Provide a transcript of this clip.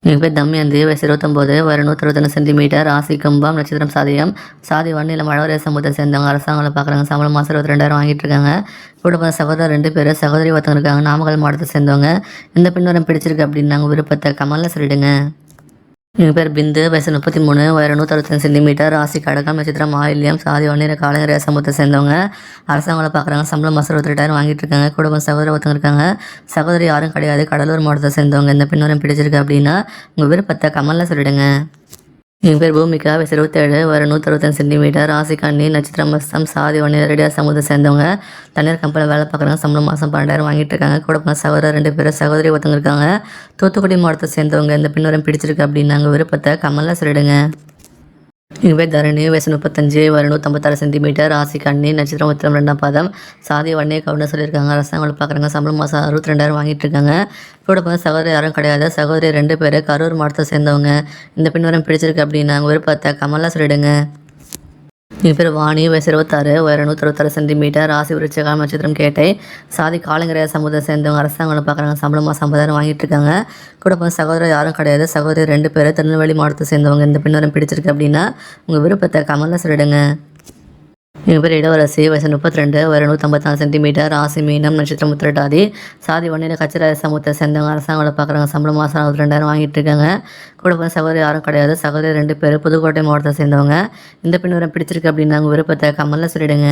எங்கள் பேர் தம்யந்தி, வயசு 29, வயது 161 சென்டிமீட்டர், ராசி கும்பம், நட்சத்திரம் சதயம், சாதி வன்னியில் மழவரைய சமூகத்தை சேர்ந்தவங்க. அரசாங்கம் பார்க்குறாங்க. சம்பளம் மாதம் 22,000 வாங்கிட்டு இருக்காங்க. கூட பிறந்த சகோதரர் 2 பேர், சகோதரி ஒருத்தவங்க இருக்காங்க. நாமக்கல் மாவட்டத்தை சேர்ந்தவங்க. இந்த பெண் வரம் பிடிச்சிருக்கு அப்படின்னு நாங்கள் விருப்பத்தை கமலில் சொல்லிடுங்க. எங்கள் பேர் பிந்து, வயசு 33, வயது 165 சென்டிமீட்டர், ராசி கடகம், நட்சத்திரம் ஆயில்யம், சாதி வன்னியர் காலங்கரைய சமூகத்தை சேர்ந்தவங்க. அரசாங்கம் பார்க்குறாங்க. சம்பளம் மாதம் 22,000 வாங்கிட்டு இருக்காங்க. கூட பிறந்த சகோதரர் ஒருத்தவங்க இருக்காங்க. சகோதரி யாரும் கிடையாது. கடலூர் மாவட்டத்தை சேர்ந்தவங்க. இந்த பெண் வரம் பிடிச்சிருக்கு அப்படின்னா உங்கள் விருப்பத்தை கமலில் சொல்லிடுங்க. எங்கள் பேர் பூமிகா, வயசு 27, வயது 165 சென்டிமீட்டர், ராசி கன்னி, நட்சத்திரம் மஸ்தம், சாதி வன்னியர் ரெடியா சமூகத்தை சேர்ந்தவங்க. தனியார் கம்பெனியில் வேலை பார்க்குறாங்க. சம்பளம் மாதம் 12,000 வாங்கிட்டு இருக்காங்க. கூட பிறந்த சகோதரர் 2 பேர், சகோதரி ஒருத்தவங்க இருக்காங்க. தூத்துக்குடி மாவட்டத்தை சேர்ந்தவங்க. இந்த பெண் வரம் பிடிச்சிருக்கு அப்படின்னு நாங்கள் விருப்பத்தை கமலில் சொல்லிடுங்க. எங்கள் பேர் தரணி, வயசு 35, வயது 156 சென்டிமீட்டர், ராசி கன்னி, நட்சத்திரம் உத்திரம் 2ஆம் பாதம், சாதி வன்னிய கவுண்டர் சொல்லியிருக்காங்க. அரசாங்கம் பார்க்குறாங்க. சம்பளம் மாதம் 62,000 வாங்கிட்டு இருக்காங்க. கூட பிறந்த சகோதரி யாரும் கிடையாது. சகோதரி 2 பேர், கரூர் மாவட்டத்தை சேர்ந்தவங்க. இந்த பெண் வரம் பிடிச்சிருக்கு அப்படின்னு நாங்கள் விருப்பத்தை கமலில் சொல்லிடுங்க. என் பேர் வாணி, வயசு 26, வயது 166 சென்டிமீட்டர், ராசி விருச்சிகம், நட்சத்திரம் கேட்டை, சாதி காலங்கரைய சமூகத்தை சேர்ந்தவங்க. அரசாங்கம் பார்க்குறாங்க. சம்பளம் மாதம் 50,000 வாங்கிட்டு இருக்காங்க. கூட பிறந்த சகோதரர் யாரும் கிடையாது. சகோதரி 2 பேர், திருநெல்வேலி மாவட்டத்தை சேர்ந்தவங்க. இந்த பெண் வரம் பிடிச்சிருக்கு அப்படின்னா உங்கள் விருப்பத்தை கமலில் சொல்லிடுங்க. எங்கள் பேர் இளவரசி, வயசு 32, வயது 154 சென்டிமீட்டர், ராசி மீனம், நட்சத்திரம் உத்திரட்டாதி, சாதி வன்னியர் கச்சிராய சமூகத்தை சேர்ந்தவங்க. அரசாங்கம் பார்க்குறாங்க. சம்பளம் மாதம் 62,000 வாங்கிட்டு இருக்காங்க. கூட பிறந்த சகோதரி யாரும் கிடையாது. சகோதரி 2 பேர், புதுக்கோட்டை மாவட்டத்தை சேர்ந்தவங்க. இந்த பெண் வரம் பிடிச்சிருக்கு அப்படின்னு நாங்கள் விருப்பத்தை கமலில் சொல்லிடுங்க.